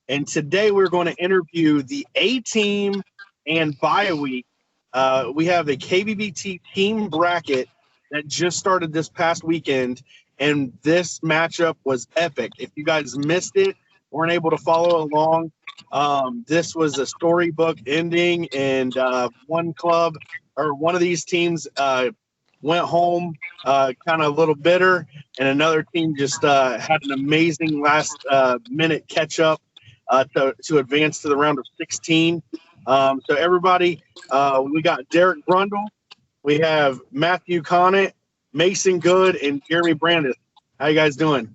And today we're going to interview the A team and bye week. We have the KBBT team bracket that just started this past weekend, and this matchup was epic. If you guys missed it, weren't able to follow along, this was a storybook ending, and one club or one of these teams went home kind of a little bitter, and another team just had an amazing last minute catch up to advance to the round of 16. So everybody, we got Derek Brundle, we have Matthew Conant, Mason Good, and Jeremy Brandis. How you guys doing?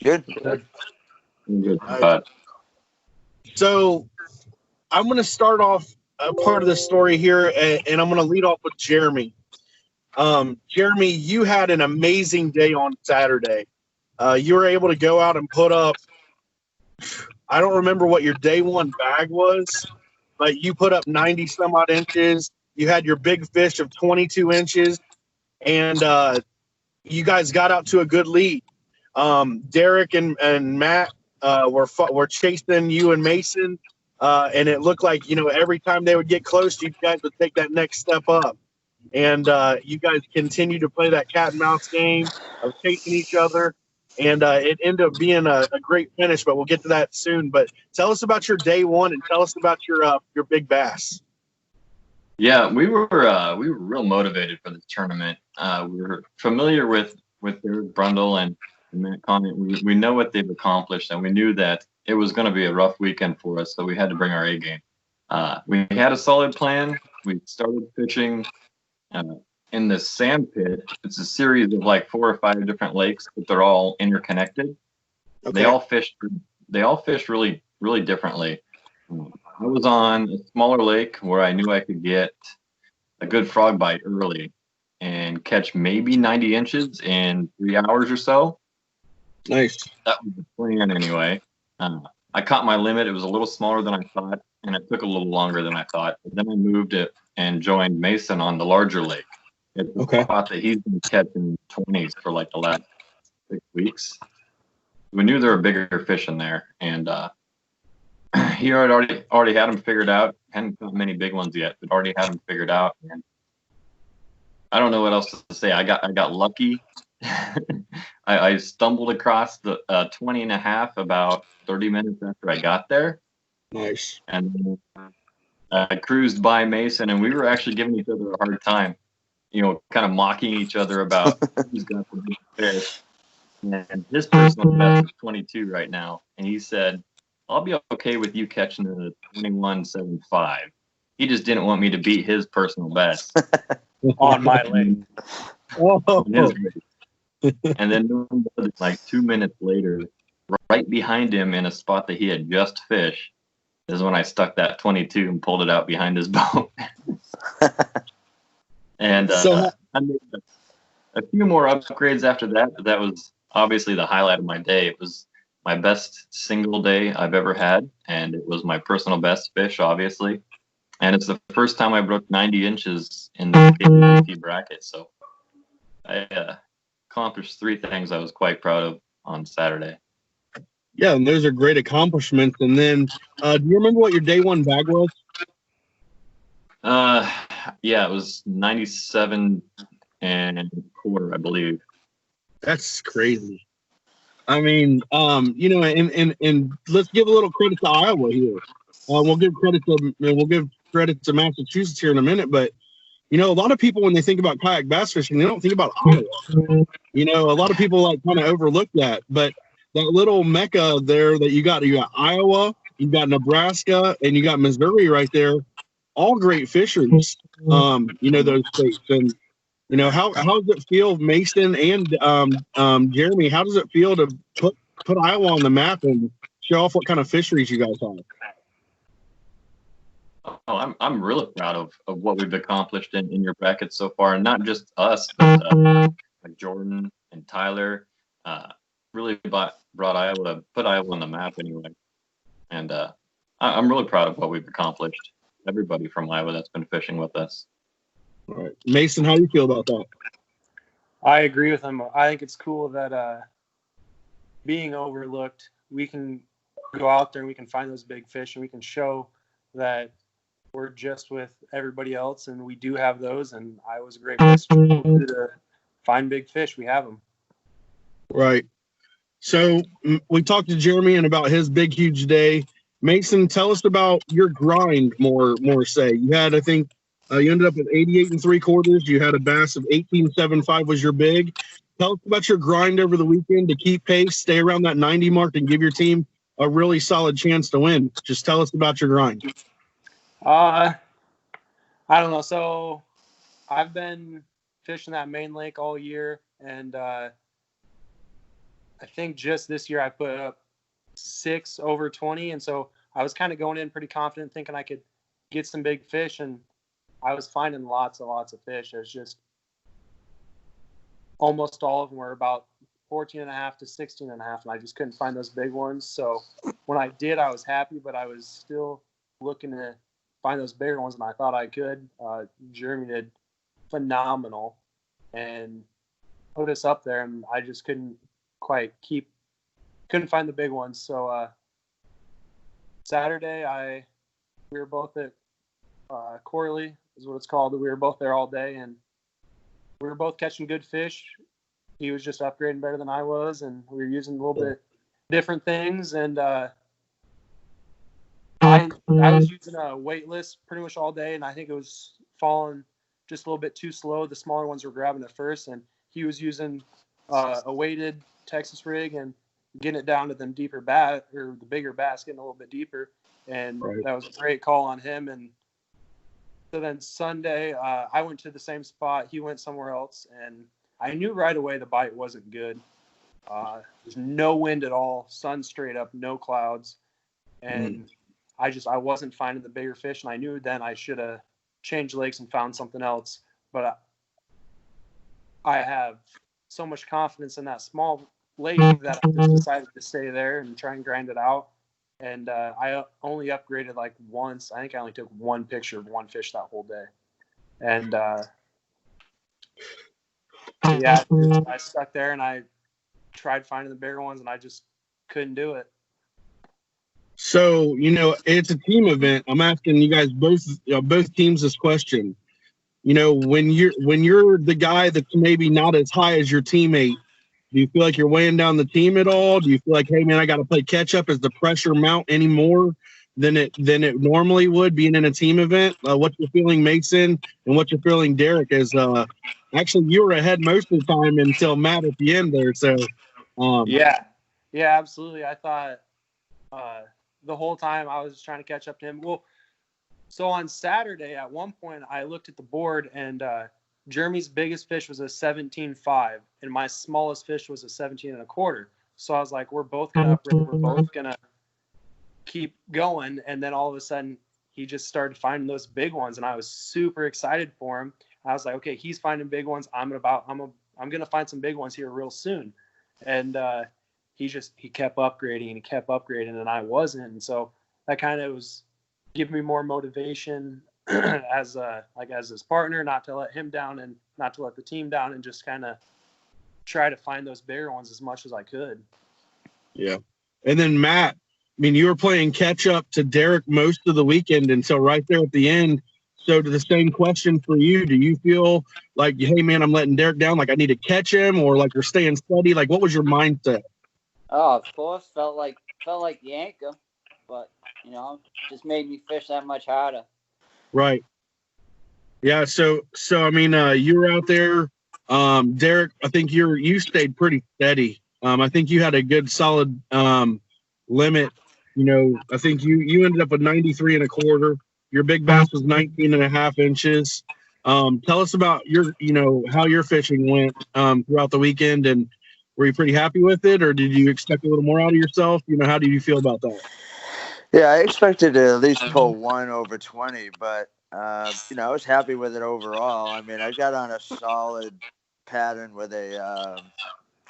Good. Good. So I'm going to start off a part of the story here, and I'm going to lead off with Jeremy. Jeremy, you had an amazing day on Saturday. You were able to go out and put up, I don't remember what your day one bag was, but you put up 90 some odd inches. You had your big fish of 22 inches, and you guys got out to a good lead. Derek and Matt were chasing you and Mason, and it looked like, every time they would get close, you guys would take that next step up. And you guys continue to play that cat and mouse game of chasing each other. And it ended up being a great finish, but we'll get to that soon. But tell us about your day one, and tell us about your big bass. Yeah, we were real motivated for this tournament. We were familiar with Derek Brundle and Matt Conant. We know what they've accomplished, and we knew that it was going to be a rough weekend for us, so we had to bring our A game. We had a solid plan. We started fishing in the sand pit. It's a series of like 4 or 5 different lakes, but they're all interconnected. Okay. They all fish really, really differently. I was on a smaller lake where I knew I could get a good frog bite early and catch maybe 90 inches in 3 hours or so. Nice. That was the plan anyway. I caught my limit. It was a little smaller than I thought, and it took a little longer than I thought. But then I moved it and joined Mason on the larger lake. It's a spot that he's been catching 20s for like the last 6 weeks. We knew there were bigger fish in there, and he had already had them figured out. Hadn't caught many big ones yet, but already had them figured out. And I don't know what else to say. I got lucky. I stumbled across the 20 and a half about 30 minutes after I got there. Nice. And I cruised by Mason, and we were actually giving each other a hard time, kind of mocking each other about who's got the big fish. And his personal best is 22 right now, and he said, I'll be okay with you catching the 21.75. He just didn't want me to beat his personal best on my lake. And then like 2 minutes later, right behind him in a spot that he had just fished, is when I stuck that 22 and pulled it out behind his boat. And I made a few more upgrades after that. That was obviously the highlight of my day. It was my best single day I've ever had, and it was my personal best fish, obviously. And it's the first time I broke 90 inches in the KBBT bracket. So I accomplished 3 things I was quite proud of on Saturday. Yeah, and those are great accomplishments. And then, do you remember what your day one bag was? Yeah, it was 97 and a quarter, I believe. That's crazy. I mean, and let's give a little credit to Iowa here. We'll give credit to Massachusetts here in a minute, but a lot of people, when they think about kayak bass fishing, they don't think about Iowa. A lot of people kind of overlook that, but that little mecca there that you got Iowa, you got Nebraska, and you got Missouri right there, all great fisheries. Those states. And how does it feel, Mason and Jeremy? How does it feel to put Iowa on the map and show off what kind of fisheries you guys have? Oh, I'm really proud of what we've accomplished in your bracket so far, and not just us, but like Jordan and Tyler. Really put Iowa on the map anyway. And I'm really proud of what we've accomplished. Everybody from Iowa that's been fishing with us. All right, Mason, how do you feel about that? I agree with him. I think it's cool that being overlooked, we can go out there and we can find those big fish, and we can show that we're just with everybody else, and we do have those. And Iowa's a great place to find big fish. We have them. Right. So we talked to Jeremy and about his big, huge day. Mason, tell us about your grind more. Say you had, I think, you ended up at 88 3/4. You had a bass of 18.75 was your big. Tell us about your grind over the weekend to keep pace, stay around that 90 mark, and give your team a really solid chance to win. Just tell us about your grind. I don't know. So I've been fishing that main lake all year, and I think just this year I put up 6 over 20, and so I was kind of going in pretty confident, thinking I could get some big fish, and I was finding lots and lots of fish. There's just almost all of them were about 14.5 to 16.5, and I just couldn't find those big ones. So when I did, I was happy, but I was still looking to find those bigger ones, and I thought I could. Jeremy did phenomenal and put us up there, and I just couldn't find the big ones. So Saturday, we were both at Corley, is what it's called. We were both there all day, and we were both catching good fish. He was just upgrading better than I was, and we were using a little bit different things. And I was using a weightless pretty much all day, and I think it was falling just a little bit too slow. The smaller ones were grabbing it first, and he was using a weighted Texas rig and getting it down to them deeper bass, or the bigger bass, getting a little bit deeper. And that was a great call on him. And so then Sunday, I went to the same spot. He went somewhere else, and I knew right away the bite wasn't good. There's no wind at all, sun straight up, no clouds, and I wasn't finding the bigger fish, and I knew then I should have changed lakes and found something else. But I have so much confidence in that small lake that I just decided to stay there and try and grind it out. And I only upgraded like once. I think I only took one picture of one fish that whole day. And yeah, I stuck there and I tried finding the bigger ones, and I just couldn't do it. So, it's a team event. I'm asking you guys both teams this question. When you're the guy that's maybe not as high as your teammate, do you feel like you're weighing down the team at all? Do you feel like, hey man, I got to play catch up? Is the pressure mount any more than it normally would being in a team event? What's your feeling, Mason, and what's your feeling, Derek? As actually you were ahead most of the time until Matt at the end there. So yeah, absolutely. I thought the whole time I was just trying to catch up to him. Well, so on Saturday, at one point, I looked at the board, and Jeremy's biggest fish was a 17.5, and my smallest fish was a 17.25. So I was like, we're both gonna upgrade. We're both gonna keep going. And then all of a sudden, he just started finding those big ones, and I was super excited for him. I was like, okay, he's finding big ones. I'm gonna find some big ones here real soon. And he kept upgrading and he kept upgrading, and I wasn't. And so that kind of was giving me more motivation as his partner, not to let him down and not to let the team down, and just kind of try to find those bigger ones as much as I could. Yeah. And then Matt, you were playing catch up to Derek most of the weekend until right there at the end. So to the same question for you, do you feel like, hey man, I'm letting Derek down, like I need to catch him, or like you're staying steady? Like what was your mindset? Oh, of course, felt like yank him, but just made me fish that much harder. Right. Yeah. So you were out there, Derek. I think you stayed pretty steady. I think you had a good solid limit. I think you ended up with 93.25. Your big bass was 19.5 inches. Tell us about how your fishing went throughout the weekend, and were you pretty happy with it, or did you expect a little more out of yourself? How did you feel about that? Yeah, I expected to at least pull 1 over 20, but I was happy with it overall. I got on a solid pattern with a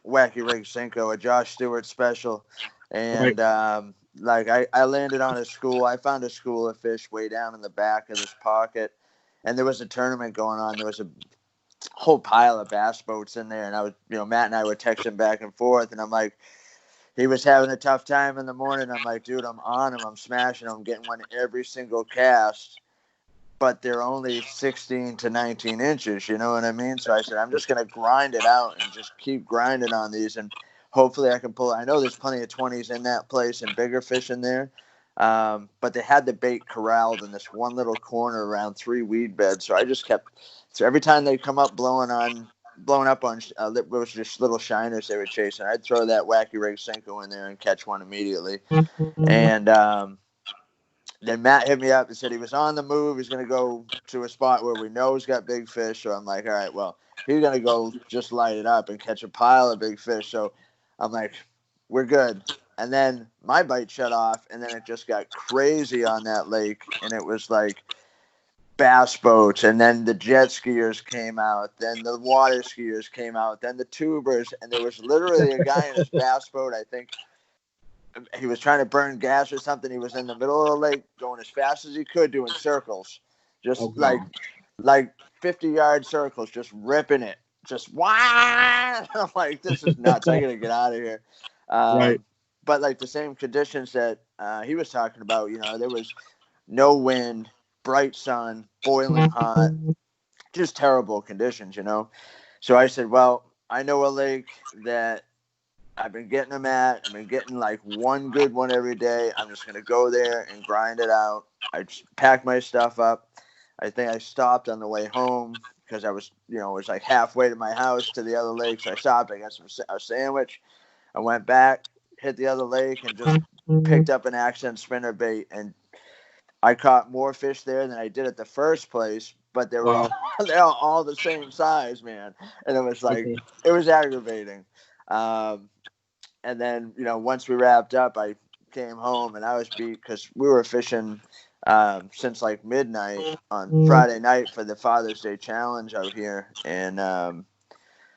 Wacky Rig Cinco, a Josh Stewart special, and right. I landed on a school. I found a school of fish way down in the back of this pocket, and there was a tournament going on. There was a whole pile of bass boats in there, and I was, Matt and I were texting back and forth, and I'm like, he was having a tough time in the morning. I'm like, dude, I'm on him. I'm smashing him. I'm getting one every single cast, but they're only 16 to 19 inches. You know what I mean? So I said, I'm just going to grind it out and just keep grinding on these. And hopefully I can pull it. I know there's plenty of 20s in that place and bigger fish in there. But they had the bait corralled in this one little corner around 3 weed beds. So I just kept, so every time they come up blowing up on, it was just little shiners they were chasing, I'd throw that wacky rig Cinco in there and catch one immediately. And then Matt hit me up and said he was on the move. He's going to go to a spot where we know he's got big fish. So I'm like, all right, well, he's going to go just light it up and catch a pile of big fish. So I'm like, we're good. And then my bite shut off, and then it just got crazy on that lake. And it was like bass boats, and then the jet skiers came out, then the water skiers came out, then the tubers, and there was literally a guy in his bass boat. I think he was trying to burn gas or something. He was in the middle of the lake going as fast as he could, doing circles, just like 50-yard circles, just ripping it, just wow. I'm like, this is nuts. I gotta get out of here. Right. But like the same conditions that he was talking about, you know, there was no wind, bright sun, boiling hot, just terrible conditions, you know. So I said, well, I know a lake that I've been getting them at. I've been getting like one good one every day. I'm just going to go there and grind it out. I just packed my stuff up. I think I stopped on the way home because I was, you know, it was like halfway to my house to the other lake. So I stopped. I got a sandwich. I went back, hit the other lake, and just picked up an accent spinner bait. And I caught more fish there than I did at the first place, but they were they're all the same size, man. And it was like, it was aggravating. And then, you know, once we wrapped up, I came home and I was beat because we were fishing since like midnight on Friday night for the Father's Day challenge out here. And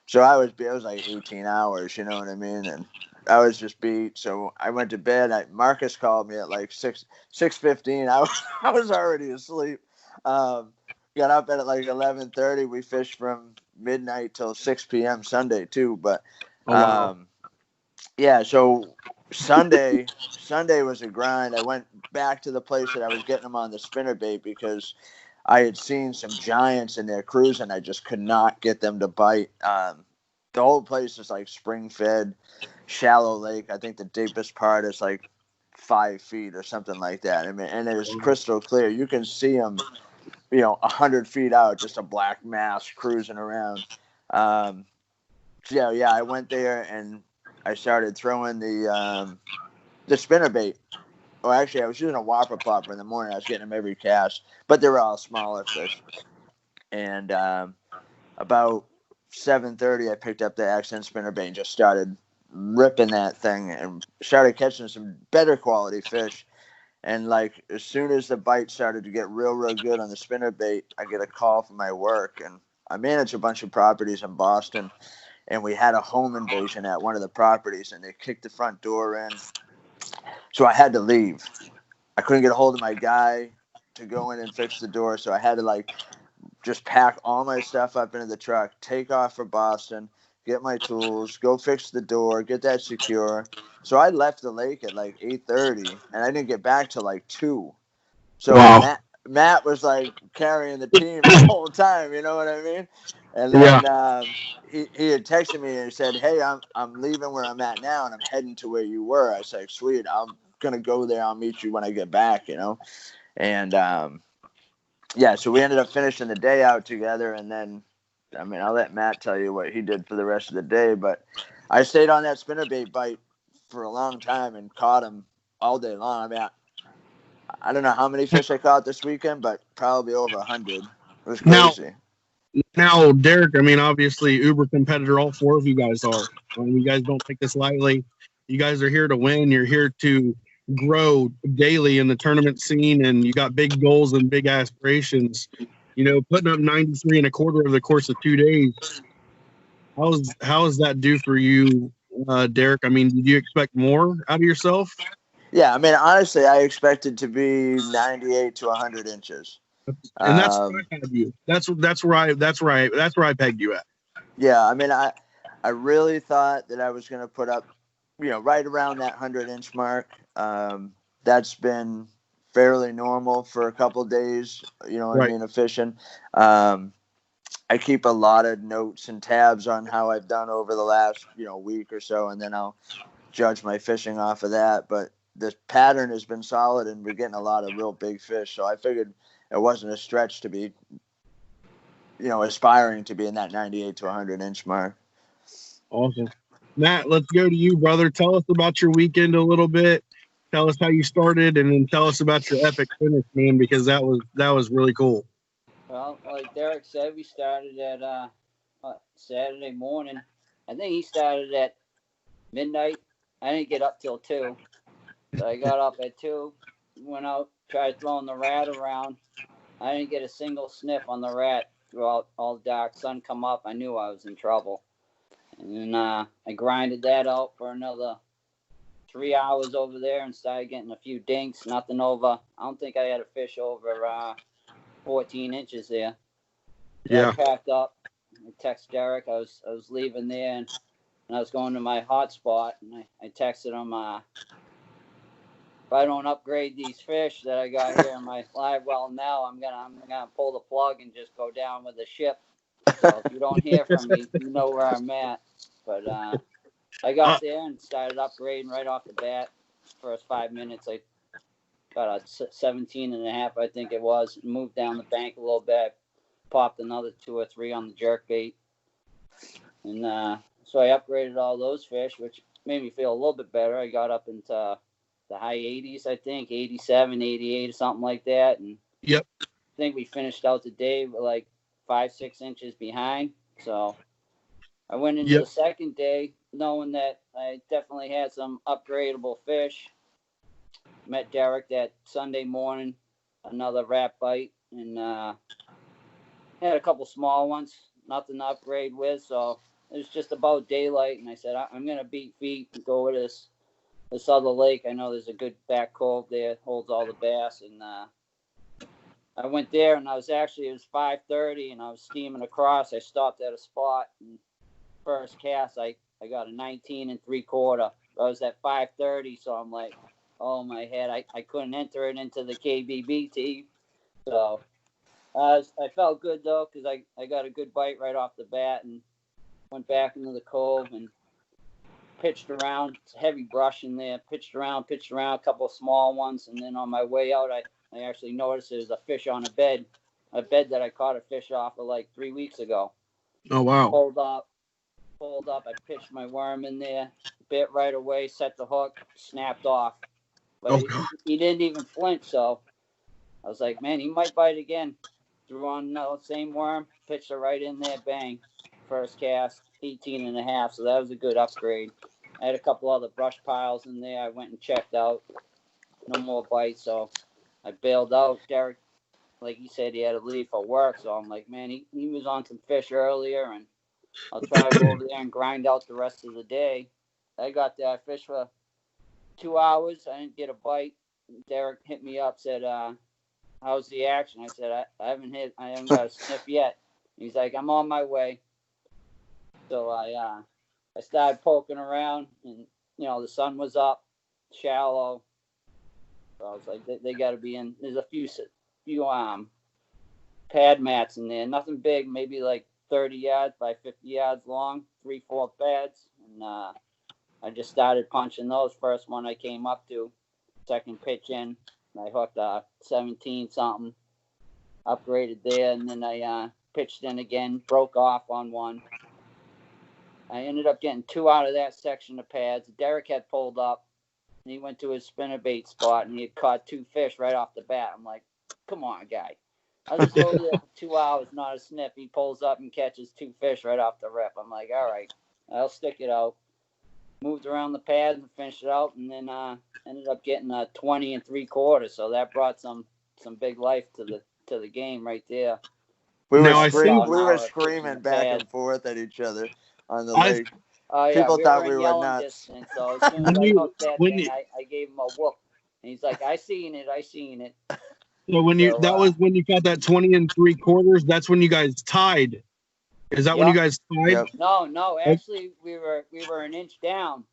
so it was like 18 hours, you know what I mean? And I was just beat. So I went to bed. Marcus called me at like 6:15. I was already asleep. Got up at like 11:30. We fished from midnight till 6 p.m. Sunday too. But yeah, so Sunday was a grind. I went back to the place that I was getting them on the spinnerbait because I had seen some giants in there cruising. I just could not get them to bite. The whole place is like spring-fed, shallow lake. I think the deepest part is like 5 feet or something like that. I mean, and it was crystal clear. You can see them, you know, 100 feet out, just a black mass cruising around. So yeah, I went there and I started throwing the spinnerbait. Oh, actually, I was using a whopper plopper in the morning. I was getting them every cast, but they were all smaller fish. And about 7:30, I picked up the accent spinnerbait and just started ripping that thing and started catching some better quality fish. And like as soon as the bite started to get real good on the spinnerbait, I get a call from my work, and I manage a bunch of properties in Boston. And we had a home invasion at one of the properties, and they kicked the front door in. So I had to leave. I couldn't get a hold of my guy to go in and fix the door, so I had to like just pack all my stuff up into the truck, take off for Boston, get my tools, go fix the door, get that secure. So I left the lake at like 8:30, and I didn't get back till like 2. So Matt was like carrying the team the whole time, you know what I mean? And then he had texted me and he said, "Hey, I'm leaving where I'm at now and I'm heading to where you were." I said, "Sweet, I'm gonna go there. I'll meet you when I get back," you know. And yeah, so we ended up finishing the day out together. And then, I mean, I'll let Matt tell you what he did for the rest of the day, but I stayed on that spinnerbait bite for a long time and caught him all day long. I mean, I don't know how many fish I caught this weekend, but probably over 100. It was crazy. Now, Derek, I mean, obviously, uber competitor, all 4 of you guys are. You guys don't take this lightly. You guys are here to win. You're here to grow daily in the tournament scene, and you got big goals and big aspirations. You know, putting up 93 and a quarter over the course of 2 days. How does that do for you, Derek? I mean, did you expect more out of yourself? Yeah, I mean, honestly, I expected to be 98 to 100 inches. And that's where I had you. That's where I pegged you at. Yeah, I mean, I really thought that I was going to put up right around that 100-inch mark. That's been fairly normal for a couple days, what I mean, of fishing. I keep a lot of notes and tabs on how I've done over the last, week or so, and then I'll judge my fishing off of that. But this pattern has been solid, and we're getting a lot of real big fish. So I figured it wasn't a stretch to be, aspiring to be in that 98 to 100-inch mark. Awesome. Matt, let's go to you, brother. Tell us about your weekend a little bit. Tell us how you started, and then tell us about your epic finish, man, because that was really cool. Well, like Derek said, we started at Saturday morning. I think he started at midnight. I didn't get up till 2. So I got up at 2, went out, tried throwing the rat around. I didn't get a single sniff on the rat throughout all dark. Sun come up, I knew I was in trouble. And then I grinded that out for another 3 hours over there and started getting a few dinks. Nothing over. I don't think I had a fish over 14 inches there. So Yeah. I packed up. I texted Derek. I was leaving there, and I was going to my hotspot, and I texted him, if I don't upgrade these fish that I got here in my live well now, I'm gonna pull the plug and just go down with the ship. So if you don't hear from me, you know where I'm at. But I got there and started upgrading right off the bat. First 5 minutes, I got a 17 and a half, I think it was. Moved down the bank a little bit. Popped another 2 or 3 on the jerk bait. And so I upgraded all those fish, which made me feel a little bit better. I got up into the high 80s, I think, 87, 88, or something like that. And yep. I think we finished out the day with like 5-6 inches behind. So I went into the second day knowing that I definitely had some upgradable fish. Met Derek that Sunday morning, another rat bite, and had a couple small ones, nothing to upgrade with. So it was just about daylight, and I said, I'm going to beat feet and go with this other lake. I know there's a good back cove there, holds all the bass. And I went there, and it was 5:30, and I was steaming across. I stopped at a spot, and first cast, I got a 19 3/4. I was at 5:30, so I'm like, oh, my head. I couldn't enter it into the KBBT. So I felt good, though, because I got a good bite right off the bat and went back into the cove and pitched around. It's heavy brush in there. Pitched around, a couple of small ones. And then on my way out, I actually noticed there was a fish on a bed that I caught a fish off of like 3 weeks ago. Oh, wow. Pulled up. I pitched my worm in there, bit right away, set the hook, snapped off. But he didn't even flinch, so I was like, man, he might bite again. Threw on the same worm, pitched it right in there, bang. First cast, 18 and a half, so that was a good upgrade. I had a couple other brush piles in there. I went and checked out. No more bites, so I bailed out. Derek, like he said, he had to leave for work, so I'm like, man, he was on some fish earlier, and I'll try to go over there and grind out the rest of the day. I got there. I fished for 2 hours. I didn't get a bite. Derek hit me up, said, how's the action? I said, I haven't got a sniff yet. He's like, I'm on my way. So I started poking around, and the sun was up, shallow. So I was like, they got to be in. There's a few pad mats in there, nothing big, maybe like 30 yards by 50 yards long, 3/4 pads, and I just started punching those. First one I came up to, second pitch in, and I hooked 17 something, upgraded there, and then I pitched in again, broke off on one. I ended up getting 2 out of that section of pads. Derek had pulled up, and he went to his spinnerbait spot, and he had caught 2 fish right off the bat. I'm like, come on, guy. I was just over there for 2 hours, not a sniff. He pulls up and catches 2 fish right off the rip. I'm like, all right, I'll stick it out. Moved around the pad and finished it out, and then ended up getting a 20 3/4. So that brought some big life to the game right there. We were screaming back and forth at each other on the lake. People thought we were nuts. Distance, so as soon as I hooked that thing, I gave him a whoop. And he's like, I seen it. So when you got that 20 3/4, that's when you guys tied. Is that when you guys tied? Yep. No. Actually, we were an inch down.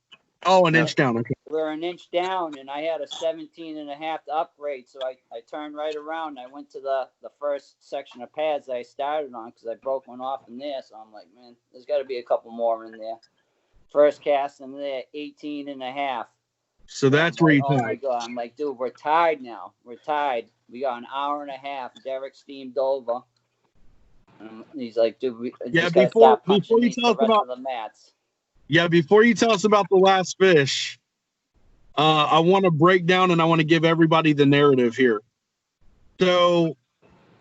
Oh, an inch down. Okay. We're an inch down, and I had a 17.5 to upgrade. So I turned right around. And I went to the first section of pads that I started on because I broke one off in there. So I'm like, man, there's got to be a couple more in there. First cast in there, 18.5. So that's where you Oh tied. my God. I'm like, dude, we're tied now. We're tied. We got an hour and a half. Derek steamed over. And he's like, dude, we just got to stop punching the rest of the mats. Yeah, before you tell us about the last fish, I want to break down and I want to give everybody the narrative here. So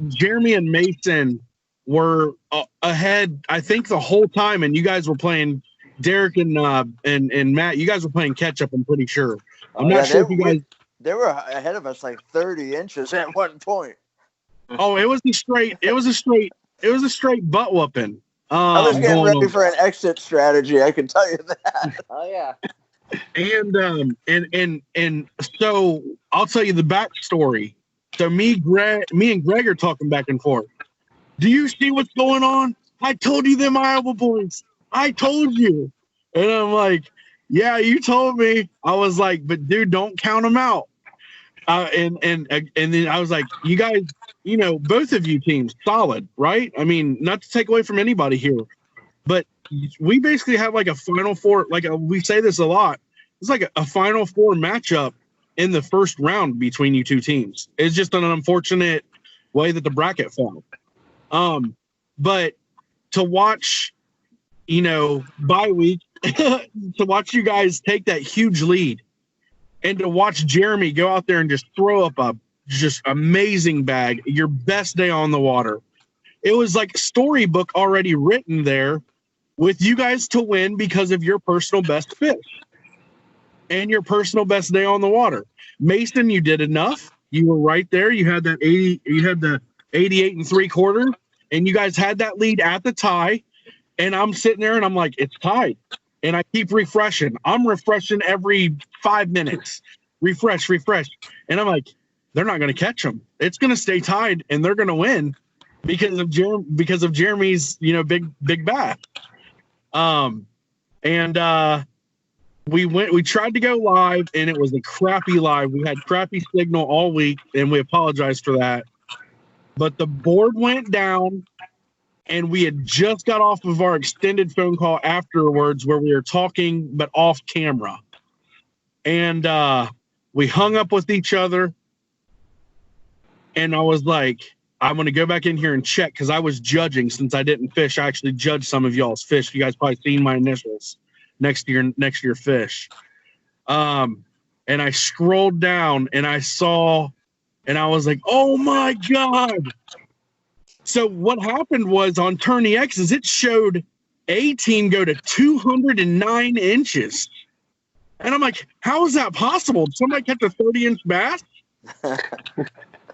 Jeremy and Mason were ahead, I think, the whole time, and you guys were playing. Derek and Matt, you guys were playing catch up. I'm pretty sure. I'm not sure if you guys. They were ahead of us like 30 inches at one point. Oh, it was a straight butt whooping. I was getting ready for an exit strategy. I can tell you that. Oh yeah. And so I'll tell you the backstory. So me and Greg are talking back and forth. Do you see what's going on? I told you them Iowa boys. I told you. And I'm like, yeah, you told me. I was like, but dude, don't count them out. And then I was like, you guys, both of you teams, solid, right? I mean, not to take away from anybody here, but we basically have like a Final Four. We say this a lot. It's like a Final Four matchup in the first round between you two teams. It's just an unfortunate way that the bracket fell. But to watch, bye week, to watch you guys take that huge lead and to watch Jeremy go out there and just throw up a just amazing bag, your best day on the water. It was like storybook already written there with you guys to win because of your personal best fish and your personal best day on the water. Mason, you did enough. You were right there. You had that 80, you had the 88 3/4, and you guys had that lead at the tie. And I'm sitting there and I'm like, it's tied. And I keep refreshing. I'm refreshing every 5 minutes. Refresh. And I'm like, they're not going to catch them. It's going to stay tied and they're going to win because of Jeremy's, big bath. We tried to go live and it was a crappy live. We had crappy signal all week and we apologize for that. But the board went down and we had just got off of our extended phone call afterwards where we were talking but off camera. And we hung up with each other. And I was like, I'm going to go back in here and check because I was judging since I didn't fish. I actually judged some of y'all's fish. You guys probably seen my initials next to your fish. And I scrolled down and I saw, and I was like, oh my God. So what happened was on Tourney X's, it showed a team go to 209 inches. And I'm like, how is that possible? Did somebody catch a 30-inch bass?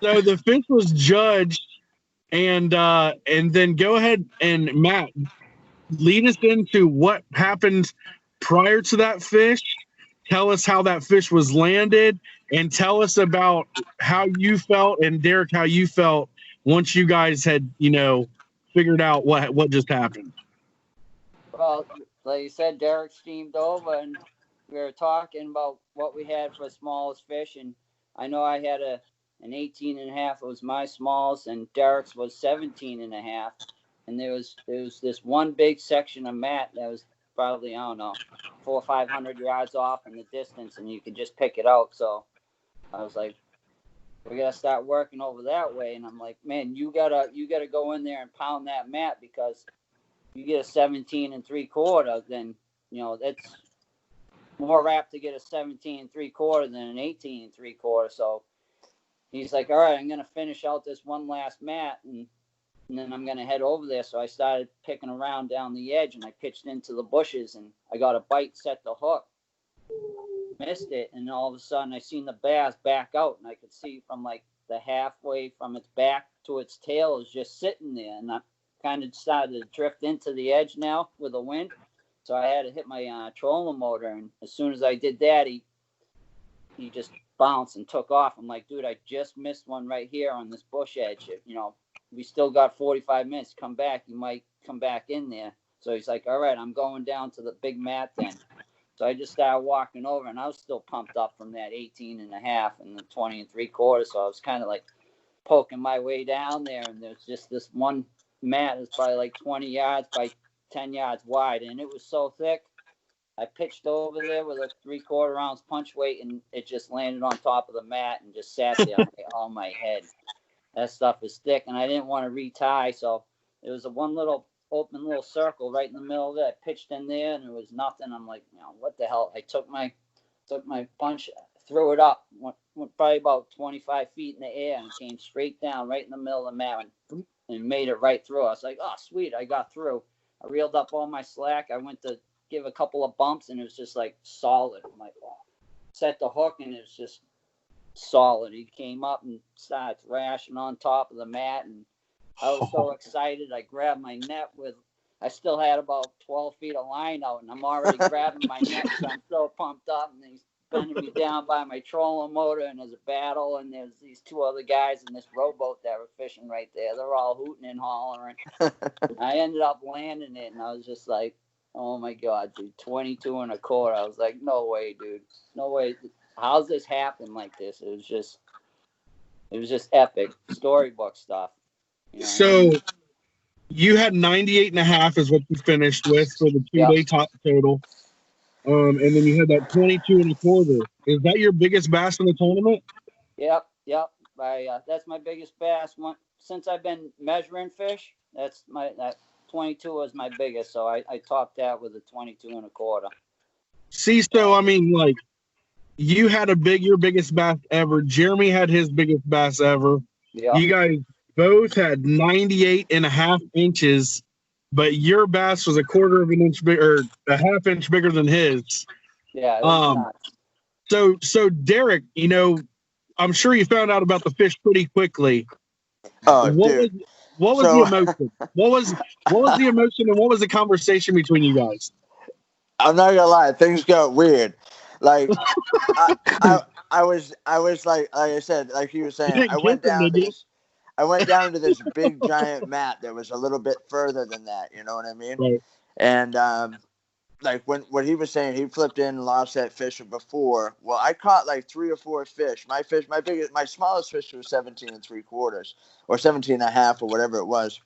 So the fish was judged, and then go ahead and Matt, lead us into what happened prior to that fish. Tell us how that fish was landed, and tell us about how you felt, and Derek, how you felt once you guys had, figured out what just happened. Well, like you said, Derek steamed over, and we were talking about what we had for smallest fish, and I know I had an 18.5. It was my smallest, and Derek's was 17.5. And there was this one big section of mat that was probably, I don't know, 400 or 500 yards off in the distance, and you could just pick it out. So I was like, we gotta start working over that way. And I'm like, man, you gotta go in there and pound that mat because you get a 17 3/4, then that's more apt to get a 17 3/4 than an 18 3/4. So he's like, all right, I'm gonna finish out this one last mat and then I'm gonna head over there. So I started picking around down the edge and I pitched into the bushes and I got a bite, set the hook, missed it, and all of a sudden I seen the bass back out and I could see from like the halfway from its back to its tail is just sitting there, and I kind of started to drift into the edge now with the wind. So I had to hit my trolling motor, and as soon as I did that, he just bounced and took off. I'm like, dude, I just missed one right here on this bush edge. We still got 45 minutes to come back. You might come back in there. So he's like, all right, I'm going down to the big mat then. So I just started walking over, and I was still pumped up from that 18.5 and the 20 3/4. So I was kind of like poking my way down there, and there's just this one mat that's probably like 20 yards by 10 yards wide, and it was so thick. I pitched over there with a 3/4 ounce punch weight, and it just landed on top of the mat and just sat there on my head. That stuff is thick, and I didn't want to retie, so there was a one little open little circle right in the middle of it. I pitched in there, and there was nothing. I'm like, what the hell? I took my punch, threw it up, went probably about 25 feet in the air, and came straight down right in the middle of the mat and made it right through. I was like, oh, sweet, I got through. I reeled up all my slack. I went to give a couple of bumps, and it was just like solid. I'm like, oh. Set the hook, and it was just solid. He came up and started thrashing on top of the mat, and I was so excited. I grabbed my net I still had about 12 feet of line out, and I'm already grabbing my net, so I'm so pumped up, and he's bending me down by my trolling motor, and there's a battle, and there's these two other guys in this rowboat that were fishing right there. They're all hooting and hollering. I ended up landing it, and I was just like, oh my God, dude, 22 1/4. I was like, no way, dude. No way. How's this happen like this? It was just epic storybook stuff. So you had 98.5 is what you finished with for the 2-day top total. And then you had that 22 1/4. Is that your biggest bass in the tournament? Yep. That's my biggest bass. Since I've been measuring fish, that 22 was my biggest. So I topped that with a 22 1/4. See, so I mean, like, you had your biggest bass ever. Jeremy had his biggest bass ever. Yeah. You guys both had 98.5 inches, but your bass was a 1/4 of an inch bigger, or a 1/2 inch bigger than his. Yeah. It was nuts. So Derek, I'm sure you found out about the fish pretty quickly. Oh, what was the emotion? What was the emotion, and what was the conversation between you guys? I'm not gonna lie, things got weird. Like I was like I said, like he was saying, I went down to this big giant mat that was a little bit further than that, you know what I mean? Right. And like what he was saying, he flipped in and lost that fish before. Well, I caught like 3 or 4 fish. My smallest fish was 17 3/4 or 17.5 or whatever it was.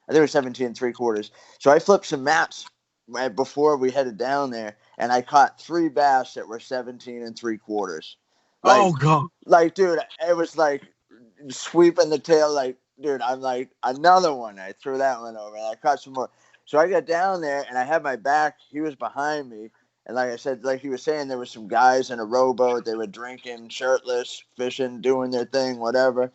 I think it was 17 3/4. So I flipped some mats right before we headed down there, and I caught 3 bass that were 17 3/4. Like, oh God! Like, dude, it was like sweeping the tail. Like, dude, I'm like, another one. I threw that one over, and I caught some more. So I got down there, and I had my back. He was behind me, and like I said, like he was saying, there were some guys in a rowboat. They were drinking, shirtless, fishing, doing their thing, whatever.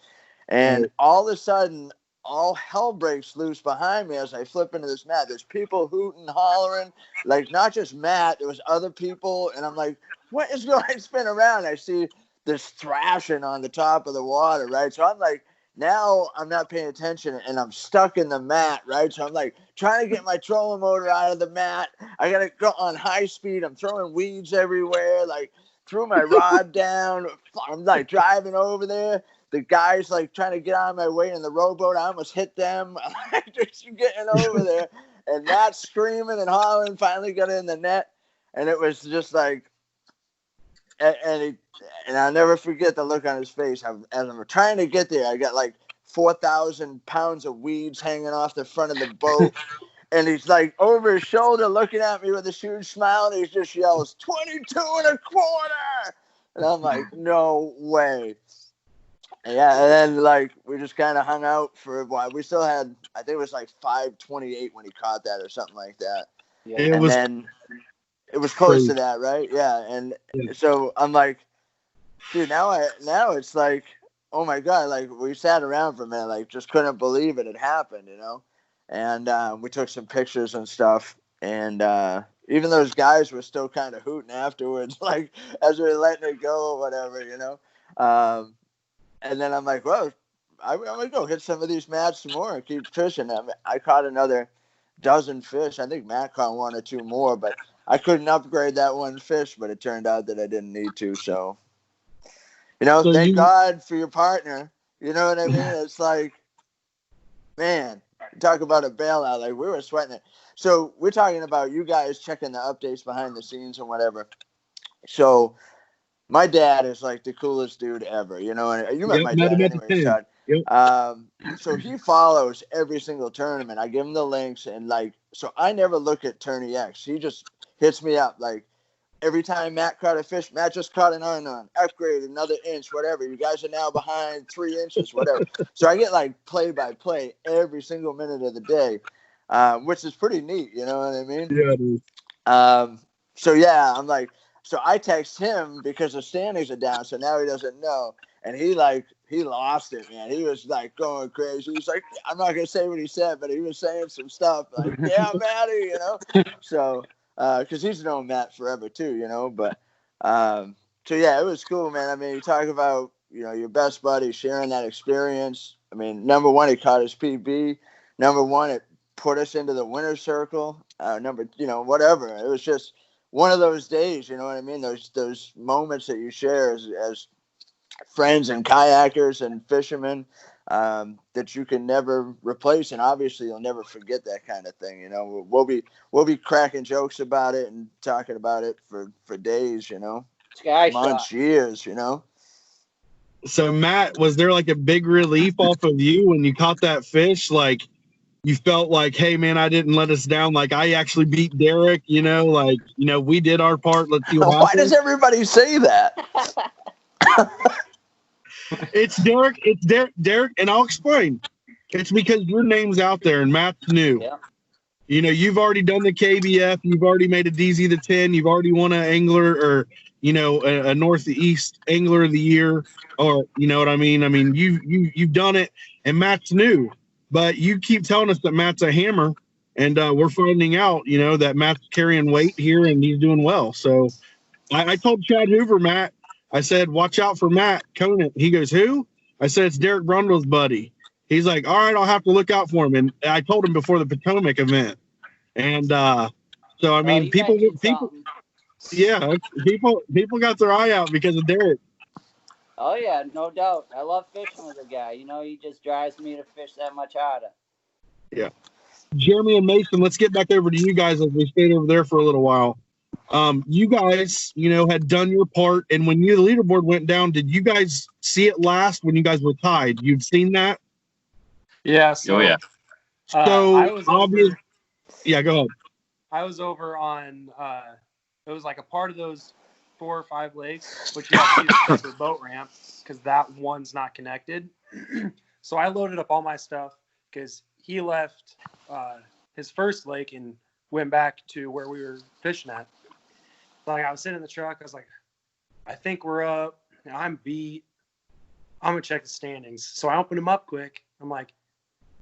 And all of a sudden, all hell breaks loose behind me as I flip into this mat. There's people hooting, hollering, like not just Matt, there was other people, and I'm like, what is going on? I spin around, I see this thrashing on the top of the water, right? So I'm like, now I'm not paying attention, and I'm stuck in the mat, right? So I'm like trying to get my trolling motor out of the mat. I gotta go on high speed. I'm throwing weeds everywhere, like threw my rod down. I'm like driving over there. The guys like trying to get out of my way in the rowboat. I almost hit them. I'm just getting over there, and Matt screaming and hollering. Finally got in the net, and it was just like, and I'll never forget the look on his face. As I'm trying to get there, I got like 4,000 pounds of weeds hanging off the front of the boat, and he's like over his shoulder looking at me with a huge smile, and he just yells, 22 1/4, and I'm like, no way. Yeah, and then like we just kind of hung out for a while. We still had, I think it was like 5:28 when he caught that or something like that. Yeah, and then it was close to that, right? Yeah, and so I'm like, dude, now it's like, oh my God, like we sat around for a minute, like just couldn't believe it had happened, And we took some pictures and stuff, and even those guys were still kind of hooting afterwards, like as we were letting it go or whatever, And then I'm like, well, I'm going to go hit some of these mats some more and keep fishing. I caught another dozen fish. I think Matt caught 1 or 2 more, but I couldn't upgrade that one fish, but it turned out that I didn't need to. So, thank God for your partner. You know what I mean? It's like, man, talk about a bailout. Like, we were sweating it. So we're talking about you guys checking the updates behind the scenes and whatever. So my dad is like the coolest dude ever, you know, and you met my met dad him at the anyway, 10. Todd. Yep. So he follows every single tournament. I give him the links, and like, so I never look at Tourney X. He just hits me up like every time Matt caught a fish. Matt just caught an iron, upgrade another inch, whatever. You guys are now behind 3 inches, whatever. So I get like play by play every single minute of the day, which is pretty neat. You know what I mean? Yeah, dude. So yeah, I'm like, so I text him because the standings are down, so now he doesn't know. And he lost it, man. He was like going crazy. He was like, I'm not gonna say what he said, but he was saying some stuff like, yeah, Matty, you know. So, because he's known Matt forever too, you know. But so yeah, it was cool, man. I mean, you talk about, you know, your best buddy sharing that experience. I mean, number one, he caught his PB. Number one, it put us into the winner's circle. Number, you know, whatever. It was just one of those days, you know what I mean? Those moments that you share as friends and kayakers and fishermen, that you can never replace, and obviously you'll never forget that kind of thing. You know, we'll be cracking jokes about it and talking about it for days. You know, months, years. You know. So Matt, was there like a big relief off of you when you caught that fish? Like, you felt like, hey man, I didn't let us down. Like, I actually beat Derek, you know, like, you know, we did our part. Let's see what happens. Why does everybody say that? It's Derek, and I'll explain. It's because your name's out there and Matt's new. Yeah. You know, you've already done the KBF, you've already made a DZ the 10, you've already won an angler, or, you know, a Northeast Angler of the Year, or, you know what I mean? I mean, you've done it, and Matt's new. But you keep telling us that Matt's a hammer, and we're finding out, you know, that Matt's carrying weight here and he's doing well. So I told Chad Hoover, Matt, I said, watch out for Matt Conant. He goes, who? I said, it's Derek Brundle's buddy. He's like, all right, I'll have to look out for him. And I told him before the Potomac event. And so, I mean, people, yeah, people got their eye out because of Derek. Oh, yeah, no doubt. I love fishing with the guy. You know, he just drives me to fish that much harder. Yeah. Jeremy and Mason, let's get back over to you guys as we stayed over there for a little while. You guys, you know, had done your part. And when the leaderboard went down, did you guys see it last when you guys were tied? You'd seen that? Yeah. So, oh, yeah. So, I was obvious. Yeah, go ahead. I was over on, it was like a part of those 4 or 5 lakes, but you have to use a separate boat ramp because that one's not connected. So I loaded up all my stuff because he left his first lake and went back to where we were fishing at. Like, I was sitting in the truck. I was like, I think we're up. You know, I'm beat. I'm going to check the standings. So I opened them up quick. I'm like,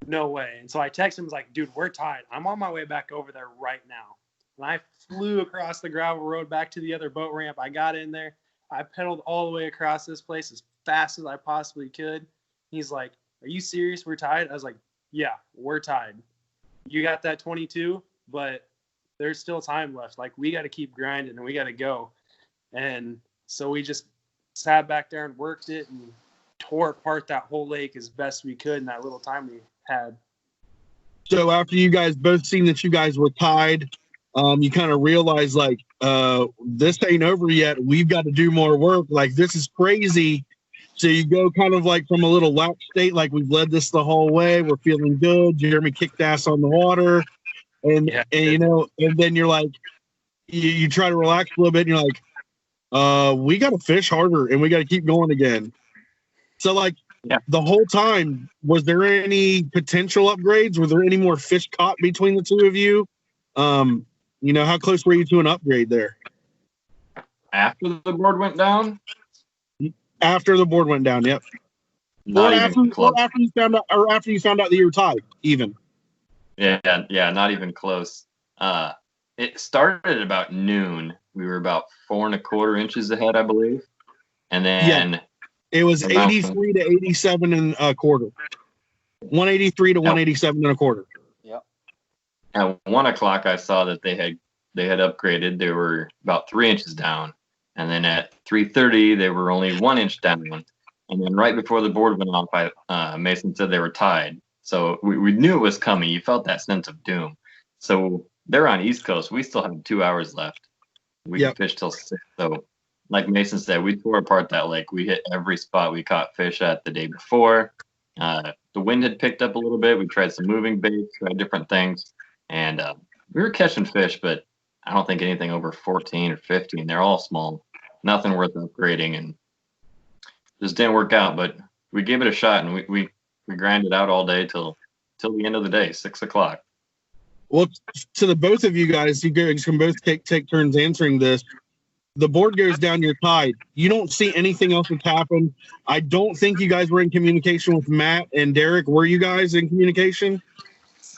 no way. And so I texted him, I was like, dude, we're tied. I'm on my way back over there right now. And I flew across the gravel road back to the other boat ramp. I got in there. I pedaled all the way across this place as fast as I possibly could. He's like, are you serious? We're tied? I was like, yeah, we're tied. You got that 22, but there's still time left. Like, we got to keep grinding and we got to go. And so we just sat back there and worked it and tore apart that whole lake as best we could in that little time we had. So after you guys both seen that you guys were tied, you kind of realize, like, this ain't over yet. We've got to do more work. Like, this is crazy. So you go kind of like from a little lax state, like, we've led this the whole way. We're feeling good. Jeremy kicked ass on the water. And you know, and then you're like, you try to relax a little bit, and you're like, we got to fish harder, and we got to keep going again. So, like, the whole time, was there any potential upgrades? Were there any more fish caught between the two of you? You know, how close were you to an upgrade there? After the board went down? After the board went down, yep. Not even close. Or after you found out that you were tied, even. Yeah, not even close. It started at about noon. We were about 4 1/4 inches ahead, I believe. And then it was 83 to 87 and a quarter. 183 to 187 and a quarter. Yep. At 1 o'clock, I saw that they had upgraded. They were about 3 inches down. And then at 3:30, they were only 1 inch down. And then right before the board went off, Mason said they were tied. So we knew it was coming. You felt that sense of doom. So they're on East Coast. We still have 2 hours left. We can fish till 6. So like Mason said, we tore apart that lake. We hit every spot we caught fish at the day before. The wind had picked up a little bit. We tried some moving baits, tried different things. And we were catching fish, but I don't think anything over 14 or 15. They're all small. Nothing worth upgrading. And just didn't work out. But we gave it a shot, and we grinded out all day till the end of the day, 6 o'clock. Well, to the both of you guys can both take turns answering this. The board goes down, you're tied. You don't see anything else that's happened. I don't think you guys were in communication with Matt and Derek. Were you guys in communication?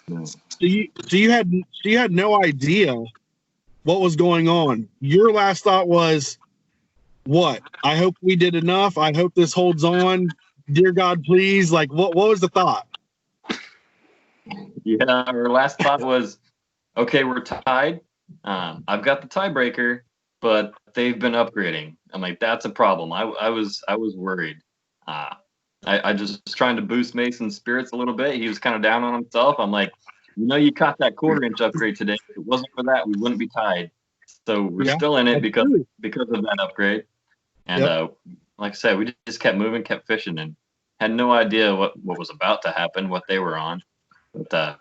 No. So you had no idea what was going on. Your last thought was, what? I hope we did enough. I hope this holds on. Dear God, please. Like, what was the thought? Yeah, our last thought was, okay, we're tied. I've got the tiebreaker, but they've been upgrading. I'm like, that's a problem. I was worried. I just was trying to boost Mason's spirits a little bit. He was kind of down on himself. I'm like, you caught that 1/4-inch upgrade today. If it wasn't for that, we wouldn't be tied. So we're still in it because of that upgrade. And like I said, we just kept moving, kept fishing, and had no idea what was about to happen, what they were on. But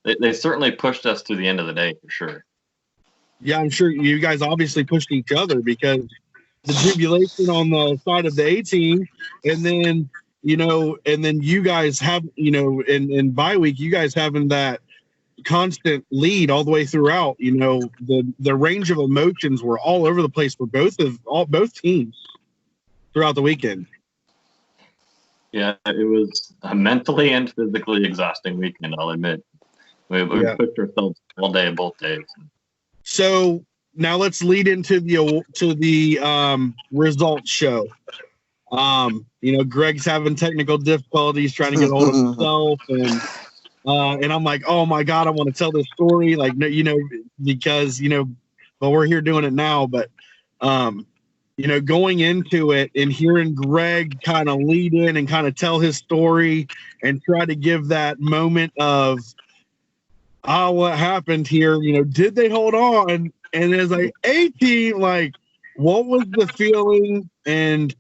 they certainly pushed us to the end of the day for sure. Yeah, I'm sure you guys obviously pushed each other because the jubilation on the side of the A team, and then you guys have, in bye week, you guys having that constant lead all the way throughout. The range of emotions were all over the place for both teams throughout the weekend. Yeah, it was a mentally and physically exhausting weekend, I'll admit. We pushed ourselves all day, both days. So now let's lead into the results show. Greg's having technical difficulties trying to get a hold of himself, and I'm like, oh my God, I want to tell this story, because but we're here doing it now. But going into it and hearing Greg kind of lead in and kind of tell his story and try to give that moment of, what happened here? Did they hold on? And it's like, A-team, like, what was the feeling? And,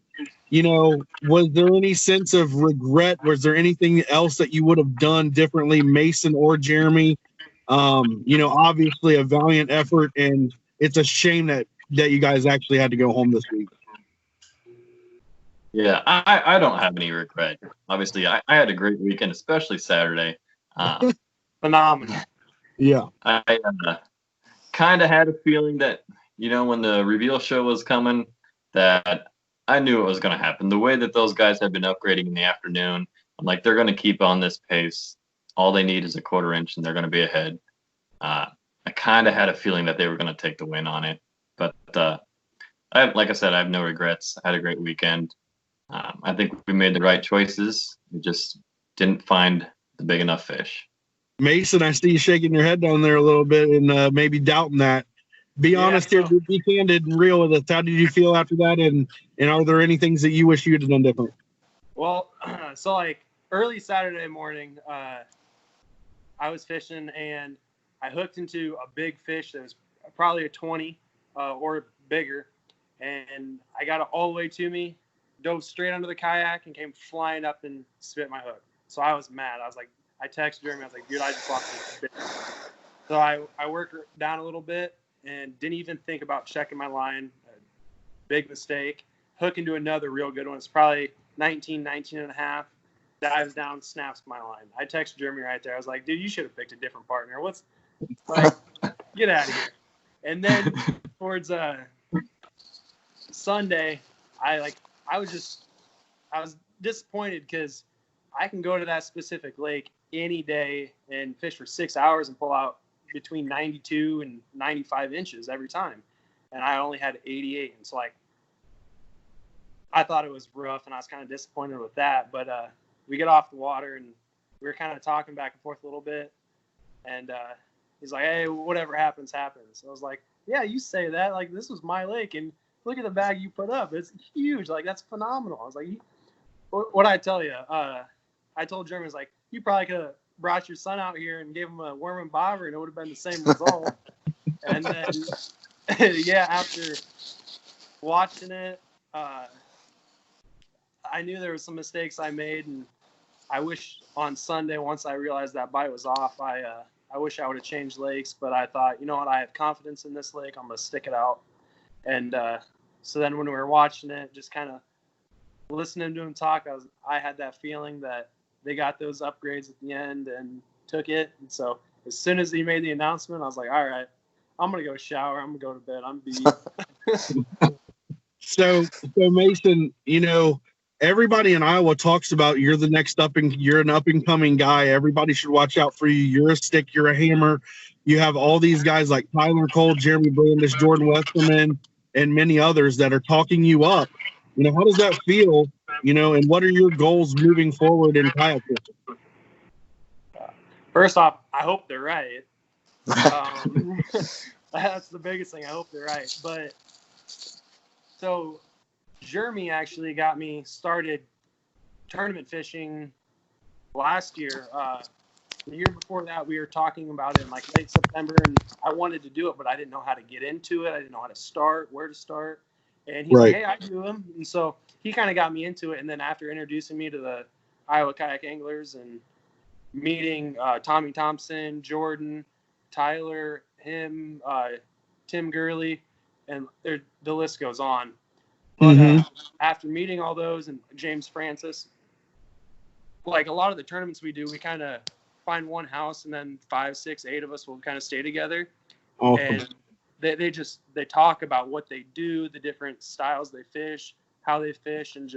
was there any sense of regret? Was there anything else that you would have done differently, Mason or Jeremy? Obviously a valiant effort, and it's a shame that you guys actually had to go home this week. Yeah, I don't have any regret. Obviously, I had a great weekend, especially Saturday. Phenomenal. Yeah. I kind of had a feeling that, when the reveal show was coming, that I knew it was going to happen. The way that those guys have been upgrading in the afternoon, I'm like, they're going to keep on this pace. All they need is a 1/4-inch, and they're going to be ahead. I kind of had a feeling that they were going to take the win on it. But like I said, I have no regrets. I had a great weekend. I think we made the right choices. We just didn't find the big enough fish. Mason, I see you shaking your head down there a little bit and maybe doubting that. Be honest here, be candid and real with us. How did you feel after that? And are there any things that you wish you had done different? Well, so like early Saturday morning, I was fishing and I hooked into a big fish that was probably a 20 or bigger. And I got it all the way to me, dove straight under the kayak and came flying up and spit my hook. So I was mad. I texted Jeremy. I was like, dude, I just lost this fish. So I worked down a little bit and didn't even think about checking my line. Big mistake. Hook into another real good one. It's probably 19 and a half. Dives down, snaps my line. I texted Jeremy right there. I was like, dude, you should have picked a different partner. Get out of here. And then towards Sunday, I was disappointed because I can go to that specific lake any day and fish for 6 hours and pull out between 92 and 95 inches every time. And I only had 88. And so I thought it was rough and I was kind of disappointed with that. But we get off the water and we were kind of talking back and forth a little bit. And he's like, hey, whatever happens, happens. I was like, yeah, you say that. Like, this was my lake. And look at the bag you put up. It's huge. Like, that's phenomenal. I was like, what I tell you? I told Jeremy, I was like, you probably could have brought your son out here and gave him a worm and bobber, and it would have been the same result. And then, yeah, after watching it, I knew there were some mistakes I made, and I wish on Sunday, once I realized that bite was off, I wish I would have changed lakes, but I thought, you know what, I have confidence in this lake. I'm going to stick it out. And so then when we were watching it, just kind of listening to him talk, I had that feeling that they got those upgrades at the end and took it. And so as soon as he made the announcement, I was like, all right, I'm going to go shower. I'm going to go to bed. I'm beat. So Mason, you know, everybody in Iowa talks about you're an up and coming guy. Everybody should watch out for you. You're a stick, you're a hammer. You have all these guys like Tyler Cole, Jeremy Brandish, Jordan Westerman, and many others that are talking you up. You know, how does that feel? You know, and what are your goals moving forward in kayak fishing? First off, I hope they're right. That's the biggest thing. I hope they're right. But so Jeremy actually got me started tournament fishing last year. The year before that, we were talking about it in like late September, and I wanted to do it, but I didn't know how to get into it. I didn't know how to start, where to start. And he's like, hey, I do them. And so he kind of got me into it. And then after introducing me to the Iowa Kayak Anglers and meeting Tommy Thompson, Jordan, Tyler, him, Tim Gurley, and the list goes on. But after meeting all those and James Francis, like a lot of the tournaments we do, we kind of find one house and then 5, 6, 8 of us will kind of stay together. Awesome. And they talk about what they do, the different styles they fish, how they fish, and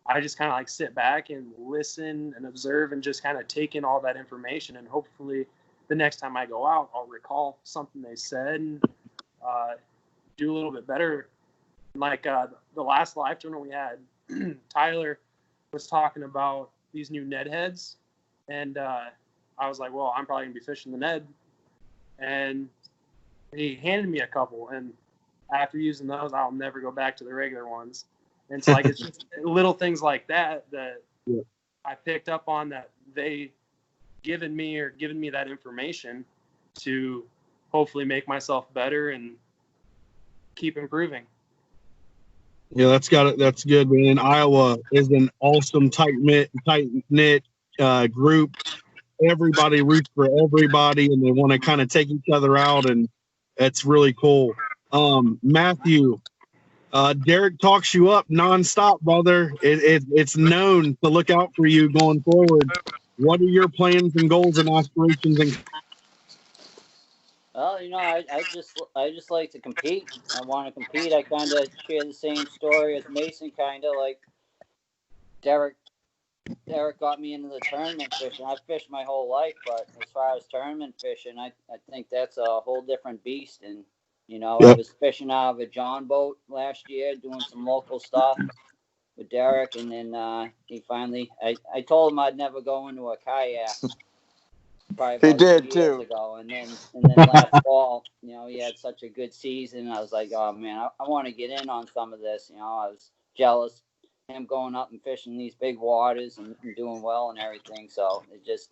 I just kind of like sit back and listen and observe and just kind of take in all that information. And hopefully the next time I go out, I'll recall something they said and do a little bit better. Like the last live tournament we had, Tyler was talking about these new Ned heads. And I was like, well, I'm probably going to be fishing the Ned. And he handed me a couple. And after using those, I'll never go back to the regular ones. And so, like, it's just little things like that I picked up on that they given me that information to hopefully make myself better and keep improving. Yeah, that's good, man. Iowa is an awesome tight knit group. Everybody roots for everybody, and they want to kind of take each other out, and it's really cool. Matthew, Derek talks you up nonstop, brother. It's known to look out for you going forward. What are your plans and goals and aspirations? Well, you know, I just like to compete. I want to compete. I kind of share the same story as Mason, kind of like Derek got me into the tournament fishing. I've fished my whole life, but as far as tournament fishing, I think that's a whole different beast. And, you know, I was fishing out of a John boat last year, doing some local stuff with Derek. And then he finally, I told him I'd never go into a kayak. Probably about 2 years ago. And then last fall, you know, he had such a good season. I was like, oh, man, I want to get in on some of this. You know, I was jealous. Him going up and fishing these big waters and doing well and everything. So it just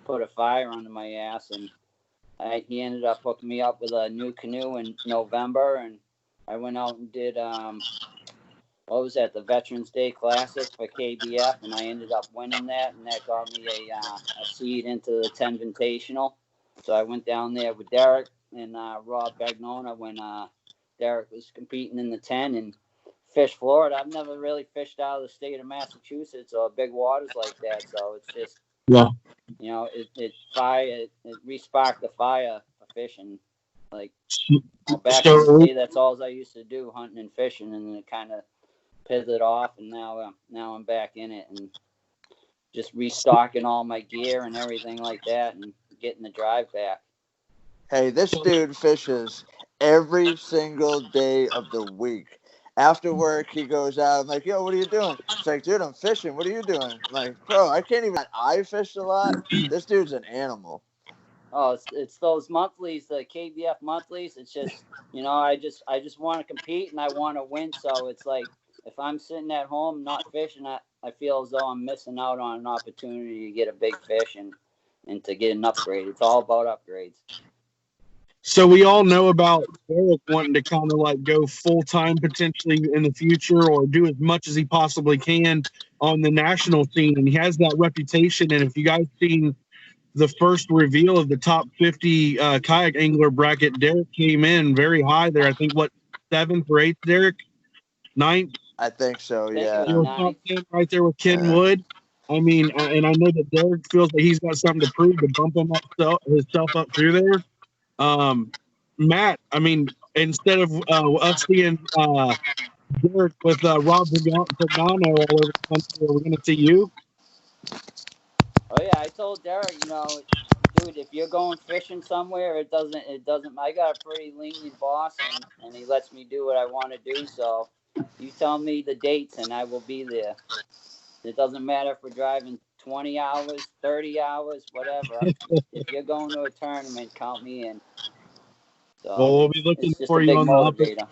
put a fire under my ass. And he ended up hooking me up with a new canoe in November. And I went out and did, what was that, the Veterans Day Classic for KBF. And I ended up winning that. And that got me a seed into the 10 Invitational. So I went down there with Derek and Rob Bagnona when Derek was competing in the 10 and fish Florida. I've never really fished out of the state of Massachusetts or big waters like that. So it's just, you know, it re-sparked the fire for fishing. Like back in the day, that's all I used to do, hunting and fishing, and then it kind of pivoted off, and now I'm back in it and just restocking all my gear and everything like that, and getting the drive back. Hey, this dude fishes every single day of the week. After work, he goes out. I'm like, yo, what are you doing? It's like, dude, I'm fishing. What are you doing? I'm like, bro, I can't even. I fished a lot. This dude's an animal. Oh, it's those monthlies, the KBF monthlies. It's just, you know, I just want to compete and I want to win. So it's like, if I'm sitting at home not fishing, I feel as though I'm missing out on an opportunity to get a big fish and to get an upgrade. It's all about upgrades. So we all know about Derek wanting to kind of like go full time potentially in the future, or do as much as he possibly can on the national scene, and he has that reputation. And if you guys seen the first reveal of the top 50 kayak angler bracket, Derek came in very high there. I think what, 7th or 8th, Derek? 9th? I think so. I think Yeah. it You was were top 9. 10 right there with Ken Wood. I mean, and I know that Derek feels that he's got something to prove to bump him up, himself up through there. Matt, I mean, instead of us seeing Derek with Rob Pagano all over the country, we're going to see you. Oh yeah, I told Derek, dude, if you're going fishing somewhere, it doesn't. I got a pretty lenient boss, and he lets me do what I want to do. So you tell me the dates, and I will be there. It doesn't matter if we're driving 20 hours, 30 hours, whatever. If you're going to a tournament, count me in. So Well, we'll be looking it's just for a you big on motivator.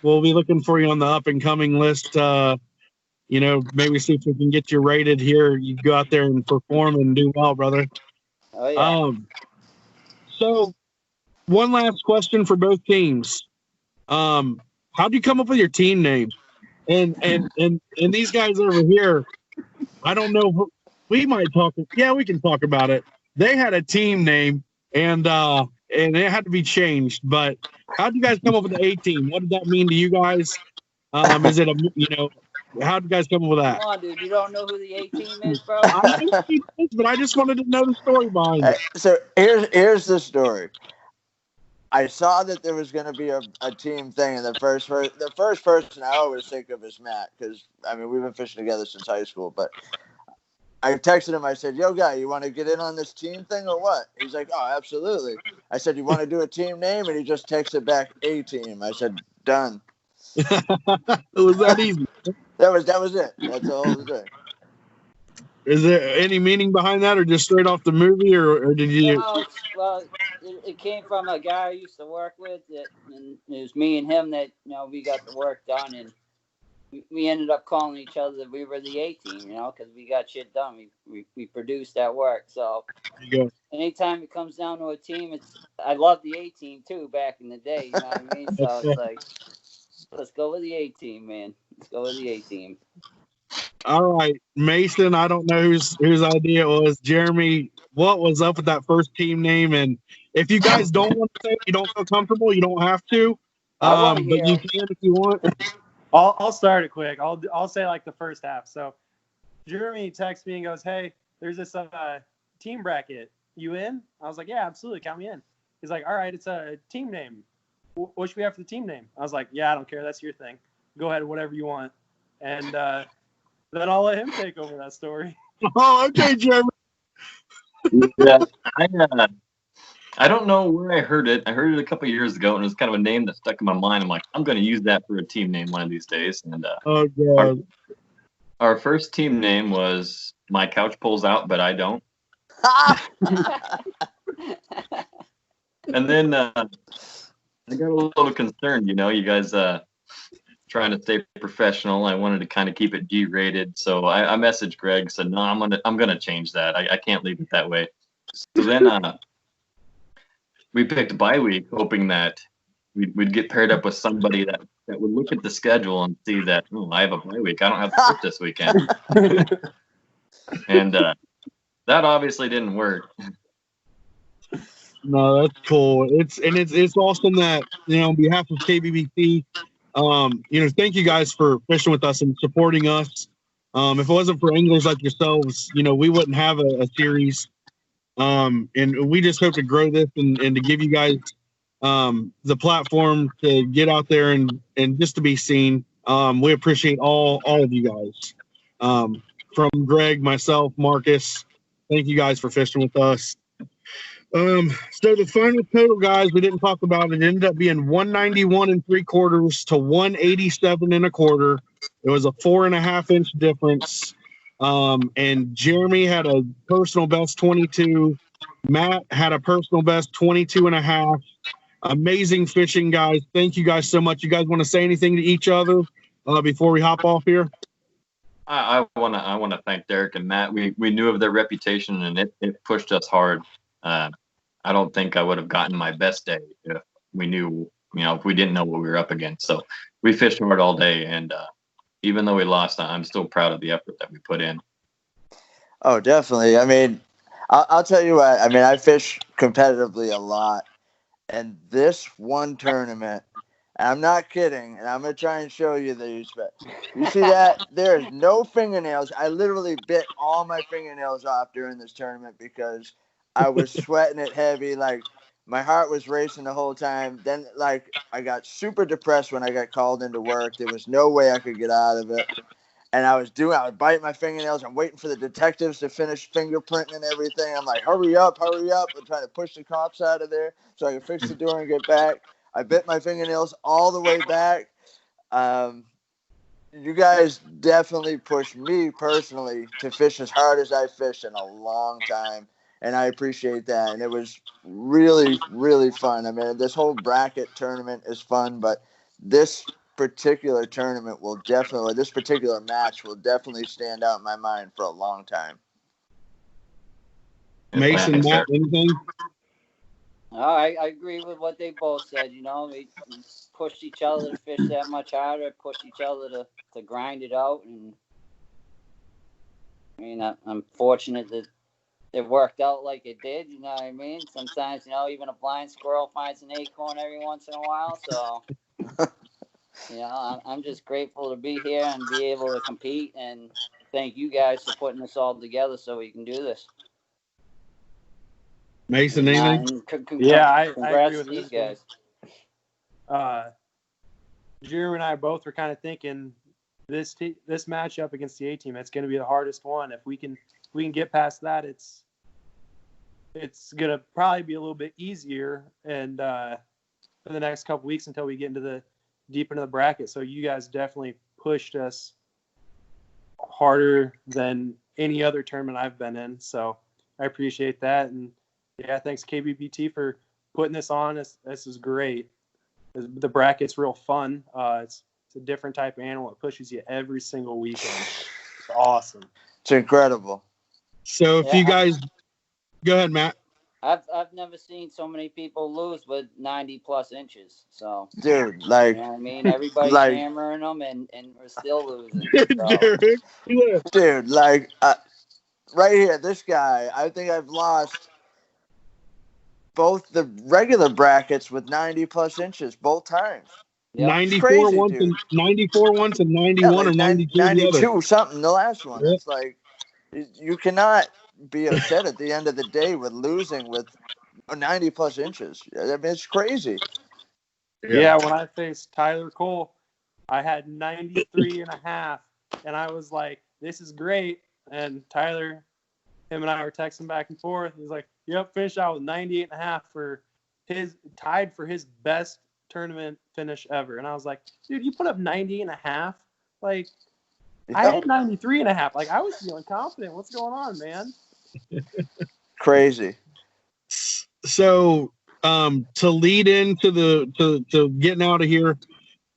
we'll be looking for you on the up and coming list. Maybe see if we can get you rated here. You go out there and perform and do well, brother. Oh yeah. So one last question for both teams. How'd you come up with your team name? And these guys over here, I don't know. We might talk. Yeah, we can talk about it. They had a team name, and it had to be changed. But how'd you guys come up with the A team? What did that mean to you guys? Is it how'd you guys come up with that? Come on, dude. You don't know who the A team is, bro? I know he is, but I just wanted to know the story behind it. So here's the story. I saw that there was going to be a team thing, and the first person I always think of is Matt, because I mean we've been fishing together since high school. But I texted him. I said, "Yo, guy, you want to get in on this team thing or what?" He's like, "Oh, absolutely." I said, "You want to do a team name?" And he just texted back, "A team." I said, "Done." It was that easy. That was it. That's all it was. Is there any meaning behind that, or just straight off the movie, or did you? Well, it came from a guy I used to work with, and it was me and him that we got the work done, and we ended up calling each other that we were the A team, because we got shit done. We produced that work. So There you go. anytime it comes down to a team, I love the A team too back in the day. You know what I mean? So it's like, let's go with the A team, man. Let's go with the A team. All right, Mason. I don't know whose idea it was. Jeremy, what was up with that first team name? And if you guys don't want to say, you don't feel comfortable, you don't have to. But you can if you want. I'll start it quick. I'll say like the first half. So Jeremy texts me and goes, "Hey, there's this team bracket. You in?" I was like, "Yeah, absolutely. Count me in." He's like, "All right, it's a team name. What should we have for the team name?" I was like, "Yeah, I don't care. That's your thing. Go ahead, whatever you want." And then I'll let him take over that story. Oh, okay, Jeremy. Yeah, I don't know where I heard it. I heard it a couple of years ago, and it was kind of a name that stuck in my mind. I'm like, I'm going to use that for a team name one of these days. And Oh God. Our first team name was My Couch Pulls Out, But I Don't. And then I got a little concerned, you guys trying to stay professional. I wanted to kind of keep it G-rated, so I messaged Greg, said, "No, I'm gonna change that. I can't leave it that way." So then we picked bye week, hoping that we'd get paired up with somebody that would look at the schedule and see that, oh, I have a bye week. I don't have to work this weekend. And that obviously didn't work. No, that's cool. It's awesome that on behalf of KBBT, thank you guys for fishing with us and supporting us. If it wasn't for anglers like yourselves, we wouldn't have a series. And we just hope to grow this and to give you guys the platform to get out there and just to be seen. We appreciate all of you guys. From Greg, myself, Marcus, thank you guys for fishing with us. So the final total, guys, we didn't talk about it. It ended up being 191 3/4 to 187 1/4. It was a 4.5 inch difference. And Jeremy had a personal best 22. Matt had a personal best 22.5. Amazing fishing, guys. Thank you guys so much. You guys want to say anything to each other before we hop off here? I want to thank Derek and Matt. We knew of their reputation, and it pushed us hard. I don't think I would have gotten my best day if we knew, if we didn't know what we were up against. So we fished hard all day, and even though we lost, I'm still proud of the effort that we put in. Oh, definitely. I mean, I'll tell you what. I mean, I fish competitively a lot, and this one tournament, I'm not kidding, and I'm gonna try and show you these. But you see that there is no fingernails. I literally bit all my fingernails off during this tournament because I was sweating it heavy. Like my heart was racing the whole time. Then like I got super depressed when I got called into work. There was no way I could get out of it. And I would bite my fingernails. I'm waiting for the detectives to finish fingerprinting and everything. I'm like, hurry up. I'm trying to push the cops out of there so I can fix the door and get back. I bit my fingernails all the way back. You guys definitely pushed me personally to fish as hard as I fished in a long time. And I appreciate that. And it was really, really fun. I mean, this whole bracket tournament is fun, but this particular this particular match will definitely stand out in my mind for a long time. Mason, Matt, anything? I agree with what they both said. We pushed each other to fish that much harder, pushed each other to grind it out. And I mean, I'm fortunate that it worked out like it did. You know what I mean? Sometimes, even a blind squirrel finds an acorn every once in a while. So, I'm just grateful to be here and be able to compete. And thank you guys for putting this all together so we can do this. Mason, anything? I congrats agree with to these this guys. Jeremy and I both were kind of thinking this matchup against the A team, it's going to be the hardest one. If we can get past that, it's going to probably be a little bit easier. And for the next couple weeks until we get deep into the bracket. So you guys definitely pushed us harder than any other tournament I've been in. So I appreciate that. And yeah, thanks KBBT for putting this on. This is great. The bracket's real fun. It's a different type of animal. It pushes you every single weekend. It's awesome. It's incredible. So if you guys go ahead, Matt. I've never seen so many people lose with 90 plus inches. So, dude, like, I mean, everybody's hammering them and we're still losing. So. Dude, like, right here, this guy, I think I've lost both the regular brackets with 90 plus inches both times. Yep. 94 once and 94 once and 91 or 92 something the last one. Yep. It's like you cannot be upset at the end of the day with losing with 90 plus inches. I mean, it's crazy. Yeah, when I faced Tyler Cole, I had 93 and a half, and I was like, this is great. And Tyler, him and I were texting back and forth. He's like, yep, finished out with 98 and a half tied for his best tournament finish ever. And I was like, dude, you put up 90 and a half? Like, I had 93 and a half. Like, I was feeling confident. What's going on, man? Crazy. So, to lead into to getting out of here,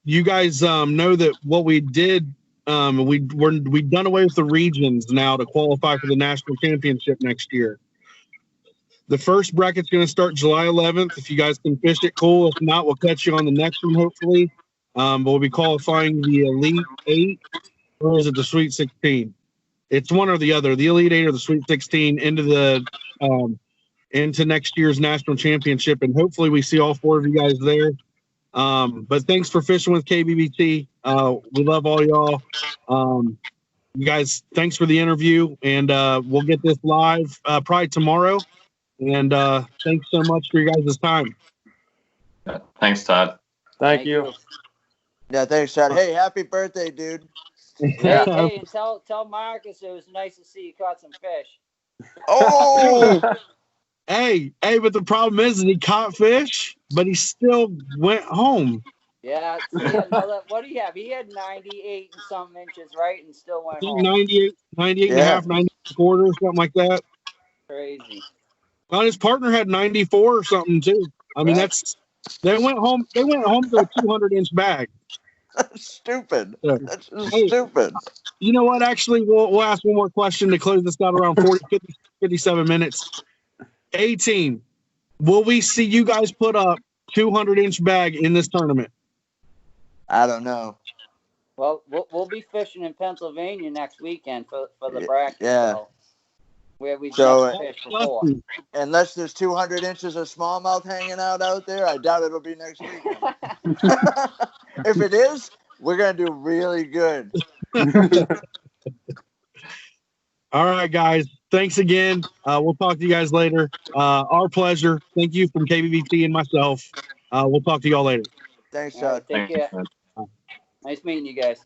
you guys know that what we did, we've done away with the regions now to qualify for the national championship next year. The first bracket's going to start July 11th. If you guys can fish it, cool. If not, we'll catch you on the next one, hopefully. But we'll be qualifying the Elite 8, or is it the Sweet 16? It's one or the other, the Elite 8 or the Sweet 16 into next year's national championship. And hopefully we see all four of you guys there. But thanks for fishing with KBBT. We love all y'all. You guys, thanks for the interview. And we'll get this live probably tomorrow. And thanks so much for your guys' time. Thanks, Todd. Thank you. Yeah, thanks, Todd. Hey, happy birthday, dude. Hey, and tell Marcus it was nice to see you caught some fish. Oh! Hey, but the problem is he caught fish, but he still went home. Yeah, what do you have? He had 98 and some inches, right? And still went home. 98 and a half, 90 and a quarter, something like that. Crazy. Well, his partner had 94 or something too. I mean, they went home to a 200-inch bag. Stupid. Yeah. That's just Hey. stupid. You know what? Actually, we'll ask one more question to close this out around 57 minutes. 18. Will we see you guys put up 200-inch bag in this tournament? I don't know. Well, we'll be fishing in Pennsylvania next weekend for the bracket. Yeah. So, where we've So, never fished before. Unless there's 200 inches of smallmouth hanging out there, I doubt it'll be next weekend. If it is, we're going to do really good. All right, guys. Thanks again. We'll talk to you guys later. Our pleasure. Thank you from KBBT and myself. We'll talk to y'all later. Thanks, All right, Todd. take care. Thanks, man. Nice meeting you guys.